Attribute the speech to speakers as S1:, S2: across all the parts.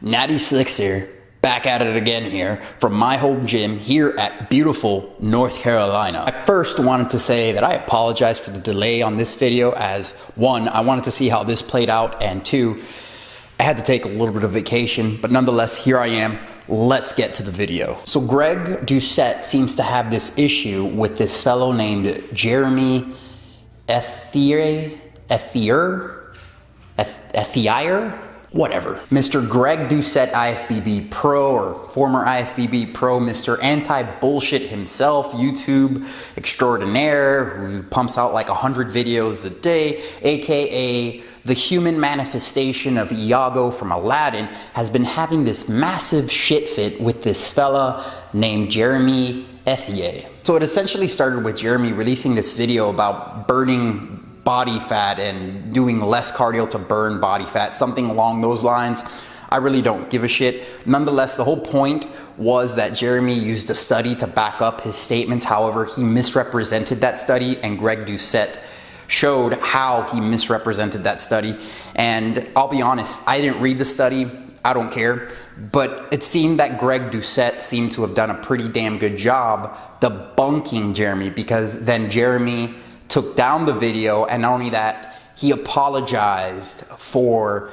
S1: Natty Slicks here, back at it again here from my home gym here at beautiful North Carolina. I first wanted to say that I apologize for the delay on this video, as one, I wanted to see how this played out, and two, I had to take a little bit of vacation, but nonetheless, here I am. Let's get to the video. So Greg Doucette seems to have this issue with this fellow named Jeremy Ethier, whatever. Mr. Greg Doucette, IFBB Pro, or former IFBB Pro, Mr. Anti-Bullshit himself, YouTube extraordinaire, who pumps out like 100 videos a day, aka the human manifestation of Iago from Aladdin, has been having this massive shit fit with this fella named Jeremy Ethier. So it essentially started with Jeremy releasing this video about burning body fat and doing less cardio to burn body fat, something along those lines. I really don't give a shit. Nonetheless, the whole point was that Jeremy used a study to back up his statements. However, he misrepresented that study, and Greg Doucette showed how he misrepresented that study. And I'll be honest, I didn't read the study. I don't care. But it seemed that Greg Doucette seemed to have done a pretty damn good job debunking Jeremy, because then Jeremy took down the video, and not only that, he apologized for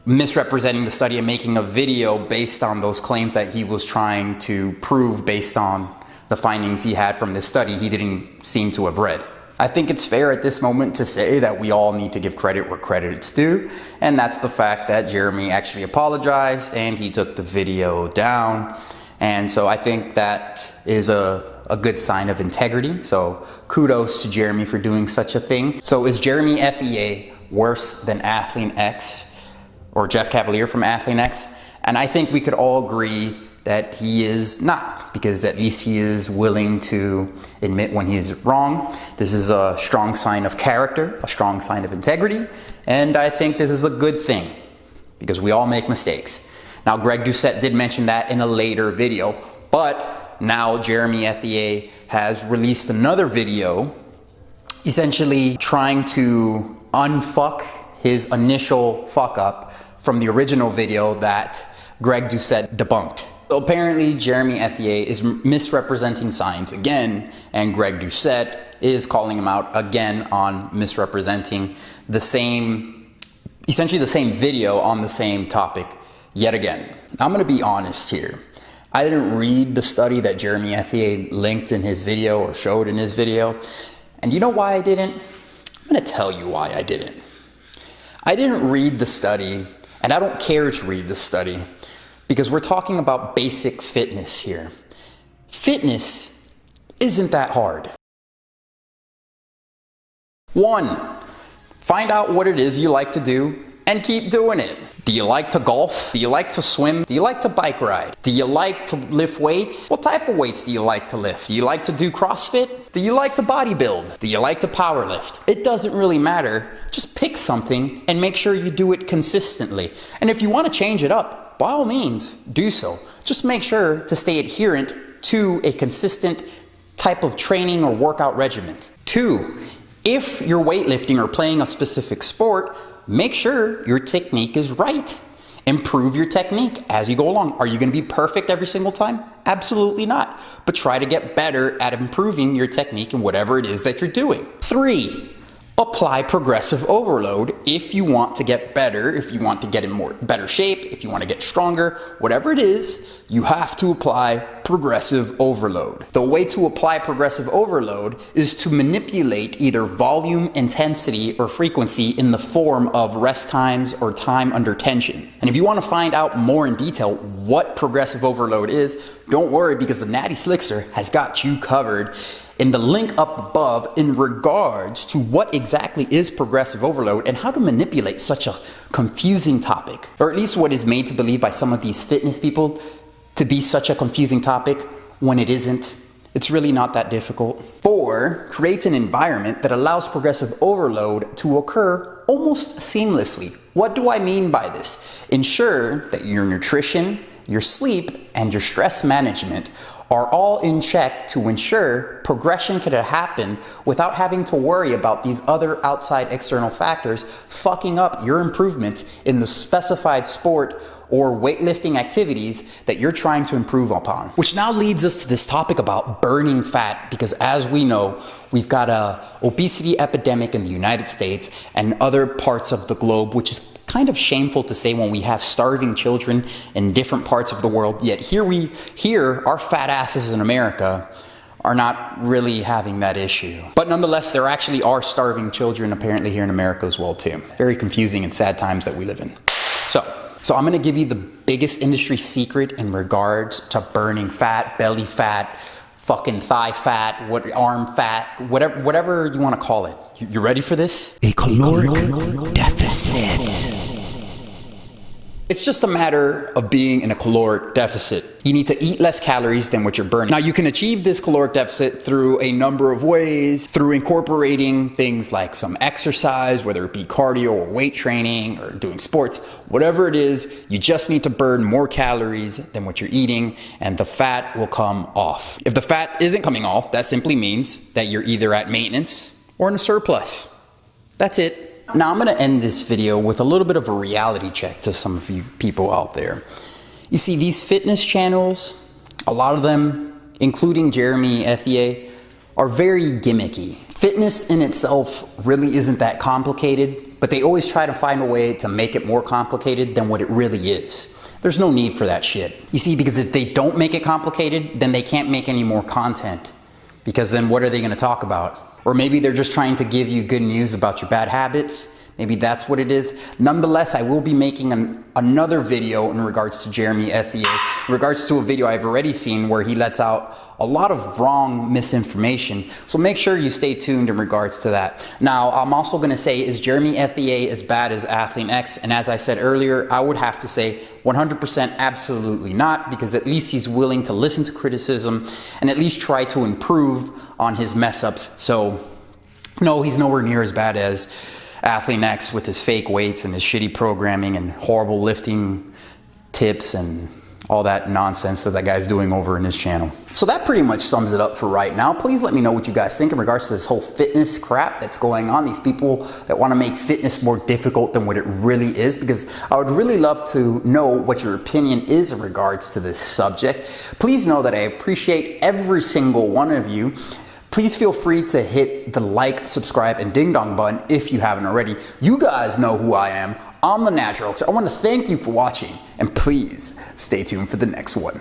S1: misrepresenting the study and making a video based on those claims that he was trying to prove based on the findings he had from this study he didn't seem to have read. I think it's fair at this moment to say that we all need to give credit where credit is due, and that's the fact that Jeremy actually apologized and he took the video down. And so I think that is a good sign of integrity. So kudos to Jeremy for doing such a thing. So is Jeremy Ethier worse than Athlean-X or Jeff Cavalier from Athlean-X? And I think we could all agree that he is not, because at least he is willing to admit when he is wrong. This is a strong sign of character, a strong sign of integrity, and I think this is a good thing, because we all make mistakes. Now, Greg Doucette did mention that in a later video, but now Jeremy Ethier has released another video essentially trying to unfuck his initial fuck up from the original video that Greg Doucette debunked. So apparently Jeremy Ethier is misrepresenting science again, and Greg Doucette is calling him out again on misrepresenting the same, essentially the same video on the same topic yet again. I'm gonna be honest here. I didn't read the study that Jeremy Ethier linked in his video or showed in his video. And you know why I didn't? I'm gonna tell you why I didn't. I didn't read the study, and I don't care to read the study, because we're talking about basic fitness here. Fitness isn't that hard. One, find out what it is you like to do and keep doing it. Do you like to golf? Do you like to swim? Do you like to bike ride? Do you like to lift weights? What type of weights do you like to lift? Do you like to do CrossFit? Do you like to bodybuild? Do you like to power lift? It doesn't really matter. Just pick something and make sure you do it consistently. And if you want to change it up, by all means, do so. Just make sure to stay adherent to a consistent type of training or workout regimen. Two, if you're weightlifting or playing a specific sport, make sure your technique is right. Improve your technique as you go along. Are you going to be perfect every single time? Absolutely not. But try to get better at improving your technique in whatever it is that you're doing. Three, apply progressive overload if you want to get better, if you want to get in better shape, if you want to get stronger, whatever it is, you have to apply progressive overload. The way to apply progressive overload is to manipulate either volume, intensity, or frequency in the form of rest times or time under tension. And if you want to find out more in detail what progressive overload is, don't worry, because the Natty Slickster has got you covered in the link up above in regards to what exactly is progressive overload and how to manipulate such a confusing topic, or at least what is made to believe by some of these fitness people to be such a confusing topic when it isn't. It's really not that difficult. 4, create an environment that allows progressive overload to occur almost seamlessly. What do I mean by this? Ensure that your nutrition your sleep, and your stress management are all in check to ensure progression could happen without having to worry about these other outside external factors fucking up your improvements in the specified sport or weightlifting activities that you're trying to improve upon. Which now leads us to this topic about burning fat, because as we know, we've got a obesity epidemic in the United States and other parts of the globe, which is kind of shameful to say when we have starving children in different parts of the world, yet here our fat asses in America are not really having that issue. But nonetheless, there actually are starving children apparently here in America as well too. Very confusing and sad times that we live in. So I'm gonna give you the biggest industry secret in regards to burning fat, belly fat, fucking thigh fat, arm fat, whatever you wanna call it. You ready for this?
S2: A caloric deficit.
S1: It's just a matter of being in a caloric deficit. You need to eat less calories than what you're burning. Now, you can achieve this caloric deficit through a number of ways, through incorporating things like some exercise, whether it be cardio or weight training or doing sports, whatever it is, you just need to burn more calories than what you're eating and the fat will come off. If the fat isn't coming off, that simply means that you're either at maintenance or in a surplus. That's it. Now I'm gonna end this video with a little bit of a reality check to some of you people out there. You see, these fitness channels, a lot of them, including Jeremy Ethier, are very gimmicky. Fitness in itself really isn't that complicated, but they always try to find a way to make it more complicated than what it really is. There's no need for that shit. You see, because if they don't make it complicated, then they can't make any more content. Because then what are they gonna talk about? Or maybe they're just trying to give you good news about your bad habits. Maybe that's what it is. Nonetheless, I will be making another video in regards to Jeremy Ethier, in regards to a video I've already seen where he lets out a lot of wrong misinformation. So make sure you stay tuned in regards to that. Now, I'm also gonna say, is Jeremy Ethier as bad as Athlean-X? And as I said earlier, I would have to say 100% absolutely not, because at least he's willing to listen to criticism and at least try to improve on his mess ups. So no, he's nowhere near as bad as Athlean-X with his fake weights and his shitty programming and horrible lifting tips and all that nonsense that guy's doing over in his channel. So that pretty much sums it up for right now. Please let me know what you guys think in regards to this whole fitness crap that's going on. These people that want to make fitness more difficult than what it really is, because I would really love to know what your opinion is in regards to this subject. Please know that I appreciate every single one of you. Please feel free to hit the like, subscribe, and ding dong button if you haven't already. You guys know who I am. I'm the Natural. So I want to thank you for watching, and please stay tuned for the next one.